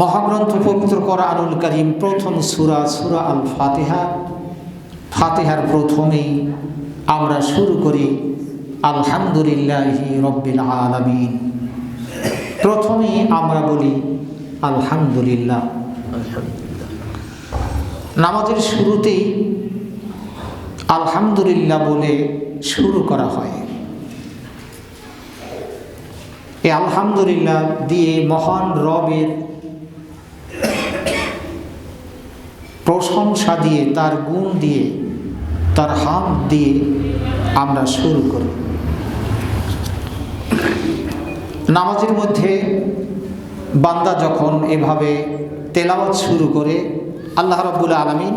মহাগ্রন্থ পবিত্র কোরআনুল কারীম প্রথম সূরা সূরা আল ফাতিহা। ফাতিহার প্রথমেই আমরা শুরু করি আলহামদুলিল্লাহি রব্বিল আলামিন। প্রথমেই আমরা বলি আলহামদুলিল্লাহ। নামাজের শুরুতেই আলহামদুলিল্লাহ বলে শুরু করা হয়। এই আলহামদুলিল্লাহ দিয়ে মহান রবের প্রশংসা দিয়ে, তার গুণ দিয়ে, তার হামদ দিয়ে আমরা শুরু করি। নামাজের মধ্যে বান্দা যখন এভাবে তেলাওয়াত শুরু করে, আল্লাহ রাব্বুল আলামিন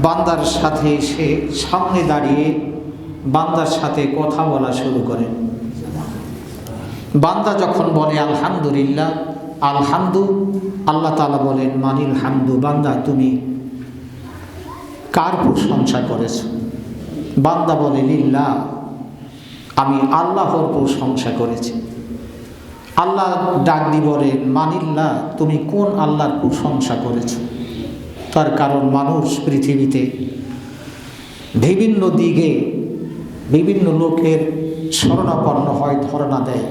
বান্দার সাথে এসে সামনে দাঁড়িয়ে বান্দার সাথে কথা বলা শুরু করেন। বান্দা যখন বলে আলহামদুলিল্লাহ, আলহামদু, আল্লাহ তাআলা বলেন মানিল হামদু, বান্দা তুমি কার প্রশংসা করেছ? বান্দা বলে লিল্লাহ, আমি আল্লাহর প্রশংসা করেছি। আল্লাহ ডাক দিয়ে বলেন মানিল্লাহ, তুমি কোন আল্লাহর প্রশংসা করেছ? তার কারণ মানুষ পৃথিবীতে বিভিন্ন দিকে বিভিন্ন লোকের শরণাপন্ন হয়, ধরনা দেয়।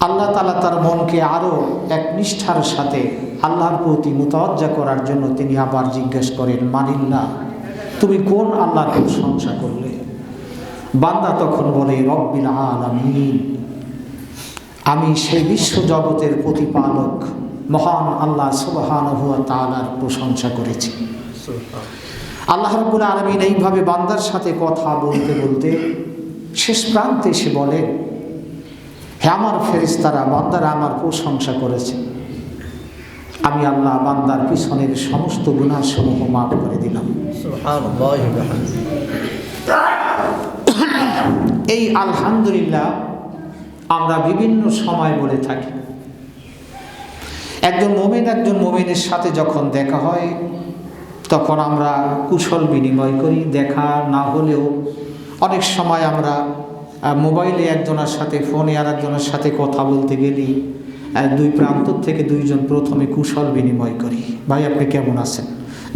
আল্লাহ তাআলা তার মনকে আরও এক নিষ্ঠার সাথে আল্লাহর প্রতি মুতাওয়াজ্জা করার জন্য তিনি আবার জিজ্ঞেস করেন মানিল্লাহ, তুমি কোন আল্লাহর প্রশংসা করলে? বান্দা তখন বলে রব্বিল আলামিন, আমি সেই বিশ্ব জগতের প্রতিপালক মহান আল্লাহ সুবহানাহু ওয়া তাআলার প্রশংসা করেছি। আল্লাহ রাব্বুল আলামিন এইভাবে বান্দার সাথে কথা বলতে বলতে শেষ প্রান্তে এসে বলে, হে আমার ফেরেশতারা, বান্দারা আমার প্রশংসা করেছে, আমি আল্লাহ বান্দার পিছনের সমস্ত গুনাহসমূহ মাফ করে দিলাম। এই আলহামদুলিল্লাহ আমরা বিভিন্ন সময় বলে থাকি। একজন মুমিনের সাথে যখন দেখা হয় তখন আমরা কুশল বিনিময় করি। দেখা না হলেও অনেক সময় আমরা মোবাইলে একজনের সাথে, ফোনে আর একজনের সাথে কথা বলতে গেলে দুই প্রান্ত থেকে দুইজন প্রথমে কুশল বিনিময় করি, ভাই আপনি কেমন আছেন?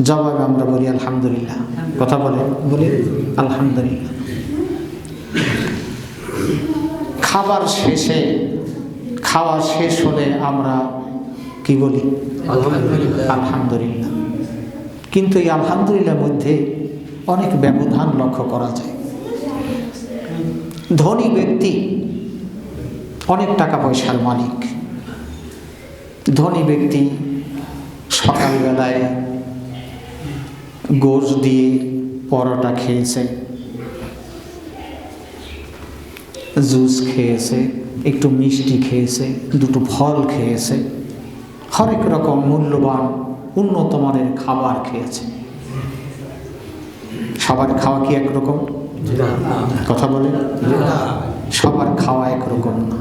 জবাবে আমরা বলি আলহামদুলিল্লাহ। কথা বলি আলহামদুলিল্লাহ। খাওয়া শেষ হলে আমরা কি বলি? আলহামদুলিল্লাহ। কিন্তু এই আলহামদুলিল্লাহর মধ্যে অনেক ব্যবধান লক্ষ্য করা যায়। ধনী ব্যক্তি অনেক টাকা পয়সার মালিক, ধনী ব্যক্তি সকালবেলায় গোশ দিয়ে পরোটা খেয়েছে, জুস খেয়েছে, একটু মিষ্টি খেয়েছে, দুটো ফল খেয়েছে, হরেক রকম মূল্যবান উন্নত মানের খাবার খেয়েছে। সবার খাওয়া কি একরকম? কথা বলে সবার খাওয়া একরকম না,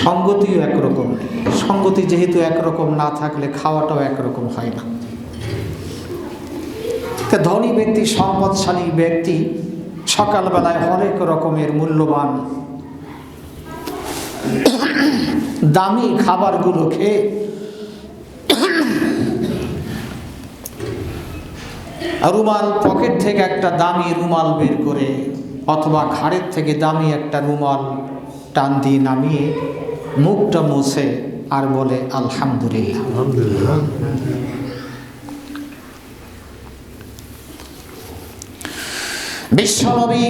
সঙ্গতিও একরকম নেই। সঙ্গতি যেহেতু একরকম না থাকলে খাওয়াটাও একরকম হয় না। ধনী ব্যক্তি, সম্পদশালী ব্যক্তি সকালবেলায় হরেক রকমের মূল্যবান দামি খাবারগুলো খেয়ে রুমাল, পকেট থেকে একটা দামি রুমাল বের করে অথবা ঘাড়ের থেকে দামি একটা রুমাল টান দিয়ে নামিয়ে মুখটা মুছে আর বলে আলহামদুলিল্লাহ। বিশ্বনবী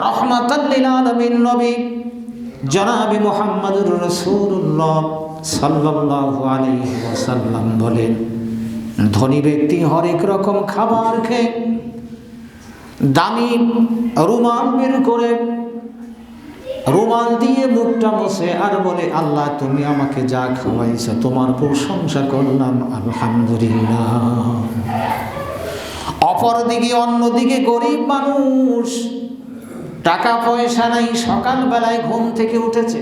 রাহমাতাল লিল আলামিন নবী জনাবে মুহাম্মদুর রাসূলুল্লাহ সাল্লাল্লাহু আলাইহি ওয়াসাল্লাম বলেন, ধনী ব্যক্তি হরেক রকম খাবার খেয়ে দামি রুমাল বের করে রুমাল দিয়ে মুখটা মুছে আর বলে আল্লাহ তুমি আমাকে যা খাওয়াইছো তোমার প্রশংসা করলাম, আলহামদুলিল্লাহ। অপরদিকে অন্যদিকে গরিব মানুষ, টাকা পয়সা নাই, সকালবেলায় ঘুম থেকে উঠেছে,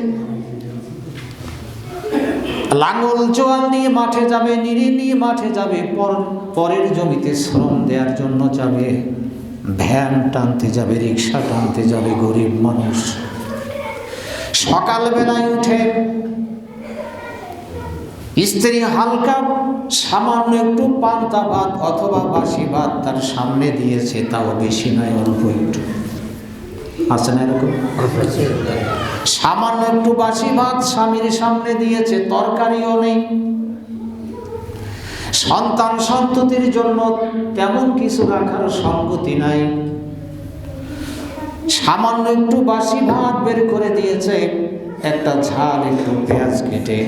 লাঙল জোয়াল নিয়ে মাঠে যাবে, নিড়ি নিয়ে মাঠে যাবে, পরের জমিতে শ্রম দেওয়ার জন্য যাবে, ভ্যান টানতে যাবে, রিক্সা টানতে যাবে। গরিব মানুষ সকালবেলায় উঠে স্ত্রী হালকা সামান্য একটু পান্তা ভাত অথবা বাসি ভাত তার সামনে দিয়েছে, তাও বেশি নয়, অল্প একটু। আছে না এরকম? সামান্য একটু বাসি ভাত স্বামীর সামনে দিয়েছে, তরকারিও নেই। সন্তান সন্ততির জন্য তেমন কিছু রাখার সঙ্গতি নাই, সামান্য একটু বাসি ভাত বের করে দিয়েছে, একটা ঝাল একটু পেঁয়াজ কেটে।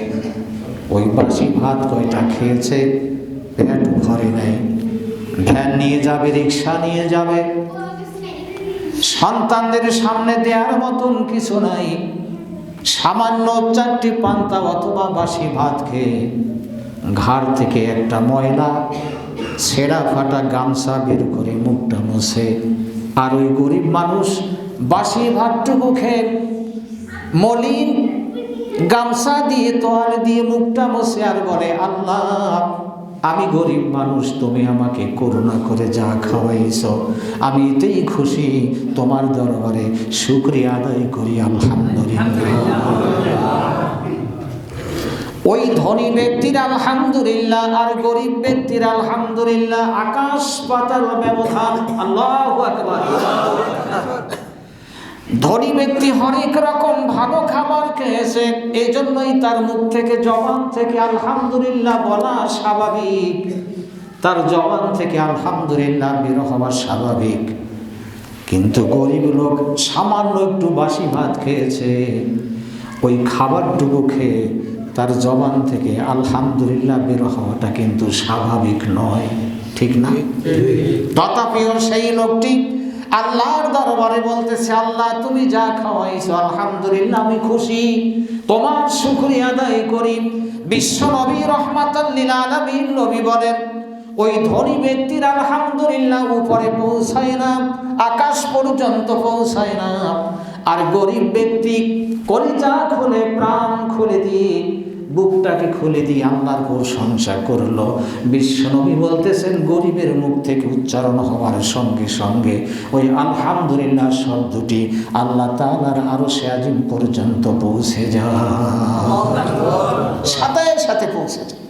ওই বাসি ভাত কয়টা খেয়েছে, পেট ভরে নাই। ভ্যান নিয়ে যাবে, রিক্সা নিয়ে যাবে, সন্তানদের সামনে দেওয়ার মতন কিছু নাই। সামান্য 4টি পান্তা অথবা বাসি ভাত খেয়ে ঘাড় থেকে একটা ময়লা ছেঁড়া ফাটা গামছা বের করে মুখটা মুছে। আর ওই গরিব মানুষ বাসি ভাতটুকু খেয়ে মলিন গামছা দিয়ে তোয়াল দিয়ে মুখটা মুছে আর বলে, আল্লাহ আমি গরিব মানুষ, তুমি আমাকে করুণা করে যা খাওয়াইছ, আমি এতেই খুশি, তোমার দরবারে শুকরিয়া আদায় করি, আলহামদুলিল্লাহ। ওই ধনী ব্যক্তির আলহামদুলিল্লাহ আর গরিব ব্যক্তির আলহামদুলিল্লাহ আকাশ পাতাল ব্যবধান। আল্লাহু আকবার। ধনী ব্যক্তি হরেক রকম ভালো খাবার খেয়েছে, এই জন্যই তার মুখ থেকে, জবান থেকে আলহামদুলিল্লাহ বলা স্বাভাবিক, তার জবান থেকে আলহামদুলিল্লাহ বের হওয়া স্বাভাবিক। কিন্তু গরিব লোক সামান্য একটু বাসি ভাত খেয়েছে, ওই খাবারটুকু খেয়ে তার জবান থেকে আলহামদুলিল্লাহ বের হওয়াটা কিন্তু স্বাভাবিক নয়, ঠিক না? তথাপিও সেই লোকটি আল্লাহর দরবারে বলতেছে, আল্লাহ তুমি যা খাওয়াইছো আলহামদুলিল্লাহ আমি খুশি, তোমার শুকরিয়া আদায় করি। বিশ্ব নবী রাহমাতাল লিল আলামিন নবী বলেন, ওই ধনী ব্যক্তির আলহামদুলিল্লাহ উপরে পৌঁছায় না, আকাশ পর্যন্ত পৌঁছায় না। আর গরিব ব্যক্তি কলিজা খুলে, প্রাণ খুলে দিয়ে, বুকটাকে খুলে দিয়ে আল্লাহর প্রশংসা করলো। বিশ্বনবী বলতেছেন, গরিবের মুখ থেকে উচ্চারণ হওয়ার সঙ্গে সঙ্গে ওই আলহামদুলিল্লাহ শব্দটি আল্লাহ তাআলার আরশে আজিম পর্যন্ত পৌঁছে যায়, সাথে সাথে পৌঁছে যায়।